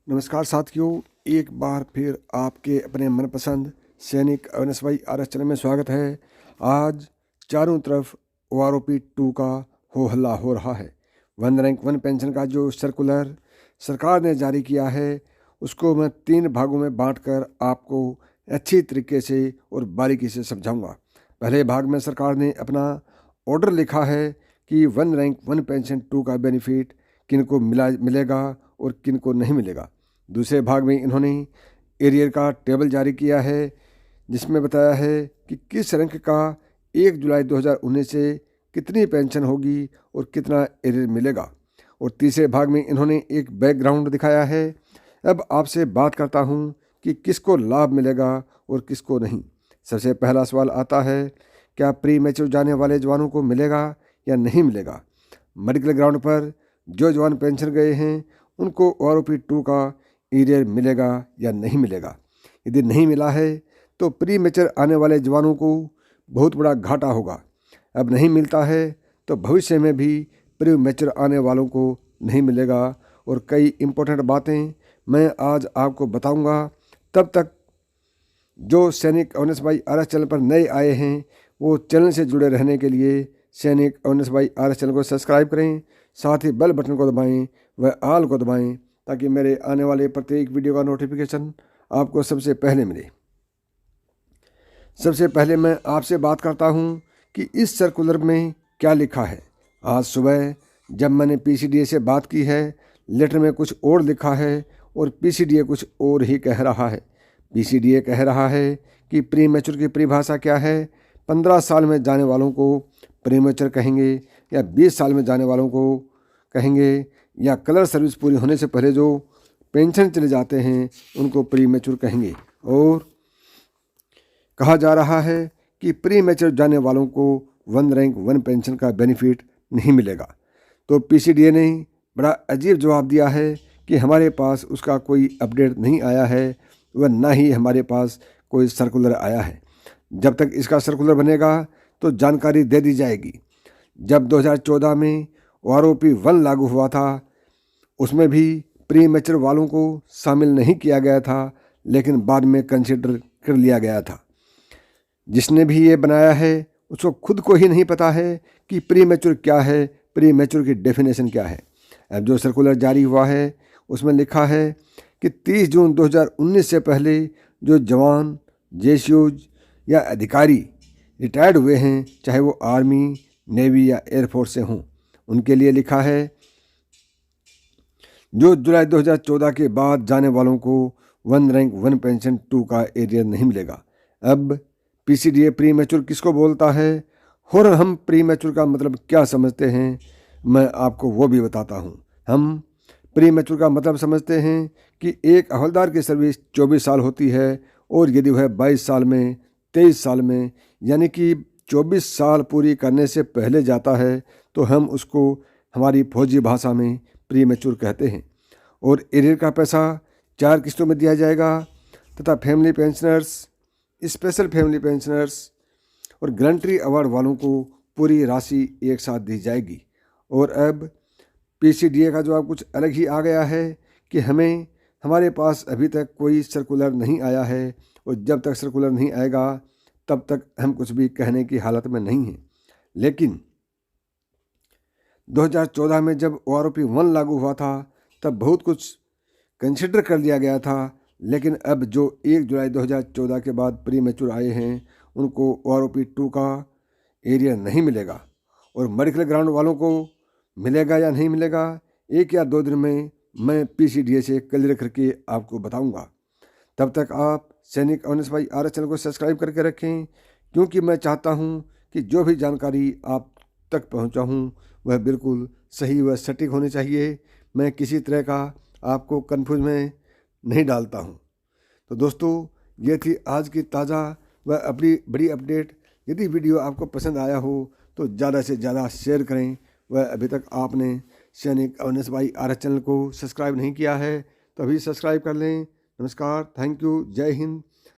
नमस्कार साथियों, एक बार फिर आपके अपने मनपसंद सैनिक अविनाश भाई आर एस चैनल में स्वागत है। आज चारों तरफ OROP 2 का हो हल्ला हो रहा है। वन रैंक वन पेंशन का जो सर्कुलर सरकार ने जारी किया है, उसको मैं 3 भागों में बांटकर आपको अच्छी तरीके से और बारीकी से समझाऊंगा। पहले भाग में सरकार ने अपना ऑर्डर लिखा है कि वन रैंक वन पेंशन 2 का बेनिफिट किन को मिलेगा और किन को नहीं मिलेगा। दूसरे भाग में इन्होंने एरियर का टेबल जारी किया है, जिसमें बताया है कि किस रैंक का 1 जुलाई 2019 से कितनी पेंशन होगी और कितना एरियर मिलेगा। और तीसरे भाग में इन्होंने एक बैकग्राउंड दिखाया है। अब आपसे बात करता हूँ कि किसको लाभ मिलेगा और किसको नहीं। सबसे पहला सवाल आता है, क्या प्री मैच्योर जाने वाले जवानों को मिलेगा या नहीं मिलेगा। मेडिकल ग्राउंड पर जो जवान पेंशन गए हैं उनको OROP 2 का एरियर मिलेगा या नहीं मिलेगा। यदि नहीं मिला है तो प्री मैच्योर आने वाले जवानों को बहुत बड़ा घाटा होगा। अब नहीं मिलता है तो भविष्य में भी प्री मैच्योर आने वालों को नहीं मिलेगा। और कई इम्पोर्टेंट बातें मैं आज आपको बताऊंगा। तब तक जो सैनिक अविनाश भाई आर एस चैनल पर नए आए हैं वो चैनल से जुड़े रहने के लिए सैनिक अविनाश भाई आर एस चैनल को सब्सक्राइब करें, साथ ही बेल बटन को दबाएं व ऑल को दबाएं ताकि मेरे आने वाले प्रत्येक वीडियो का नोटिफिकेशन आपको सबसे पहले मिले। सबसे पहले मैं आपसे बात करता हूं कि इस सर्कुलर में क्या लिखा है। आज सुबह जब मैंने PCDA से बात की है, लेटर में कुछ और लिखा है और PCDA कुछ और ही कह रहा है। PCDA कह रहा है कि प्री मैच्योर की परिभाषा क्या है। 15 साल में जाने वालों को प्री मैच्योर कहेंगे या 20 साल में जाने वालों को कहेंगे, या कलर सर्विस पूरी होने से पहले जो पेंशन चले जाते हैं उनको प्री मैच्योर कहेंगे। और कहा जा रहा है कि प्री मैच्योर जाने वालों को वन रैंक वन पेंशन का बेनिफिट नहीं मिलेगा। तो PCDA ने बड़ा अजीब जवाब दिया है कि हमारे पास उसका कोई अपडेट नहीं आया है, वह ना ही हमारे पास कोई सर्कुलर आया है। जब तक इसका सर्कुलर बनेगा तो जानकारी दे दी जाएगी। जब 2014 में OROP 1 लागू हुआ था, उसमें भी प्री मैच्योर वालों को शामिल नहीं किया गया था, लेकिन बाद में कंसिडर कर लिया गया था। जिसने भी ये बनाया है उसको खुद को ही नहीं पता है कि प्री मैच्योर क्या है, प्री मैच्योर की डेफिनेशन क्या है। अब जो सर्कुलर जारी हुआ है उसमें लिखा है कि 30 जून 2019 से पहले जो जवान, JCOs या अधिकारी रिटायर्ड हुए हैं, चाहे वो आर्मी, नेवी या एयरफोर्स से हों, उनके लिए लिखा है जो जुलाई 2014 के बाद जाने वालों को वन रैंक वन पेंशन 2 का एरियर नहीं मिलेगा। अब PCDA प्री मैच्योर किसको बोलता है और हम प्री मैच्योर का मतलब क्या समझते हैं, मैं आपको वो भी बताता हूँ। हम प्री मैच्योर का मतलब समझते हैं कि एक हवलदार की सर्विस 24 साल होती है और यदि वह 22 साल में, 23 साल में, यानी कि 24 साल पूरी करने से पहले जाता है तो हम उसको हमारी फौजी भाषा में प्री मैच्योर कहते हैं। और एरियर का पैसा 4 किस्तों में दिया जाएगा तथा family pensioners, special family pensioners और ग्रंटरी अवार्ड वालों को पूरी राशि एक साथ दी जाएगी। और अब PCDA का जवाब कुछ अलग ही आ गया है कि हमारे पास अभी तक कोई सर्कुलर नहीं आया है और जब तक सर्कुलर नहीं आएगा तब तक हम कुछ भी कहने की हालत में नहीं हैं। लेकिन 2014 में जब OROP 1 लागू हुआ था तब बहुत कुछ कंसिडर कर लिया गया था, लेकिन अब जो 1 जुलाई 2014 के बाद प्री मैच्योर आए हैं उनको OROP 2 का एरियर नहीं मिलेगा। और मेडिकल ग्राउंड वालों को मिलेगा या नहीं मिलेगा, 1 या 2 दिन में मैं PCDA से क्लियर करके आपको बताऊंगा। तब तक आप सैनिक अविनाश भाई आर एस चैनल को सब्सक्राइब करके रखें, क्योंकि मैं चाहता हूं कि जो भी जानकारी आप तक पहुंचाऊं वह बिल्कुल सही व सटीक होनी चाहिए। मैं किसी तरह का आपको कन्फ्यूज में नहीं डालता हूं। तो दोस्तों, ये थी आज की ताज़ा व अपनी बड़ी अपडेट। यदि वीडियो आपको पसंद आया हो तो ज़्यादा से ज़्यादा शेयर करें। वह अभी तक आपने सैनिक अविनाश भाई आर एस चैनल को सब्सक्राइब नहीं किया है तो अभी सब्सक्राइब कर लें। नमस्कार, थैंक यू, जय हिंद,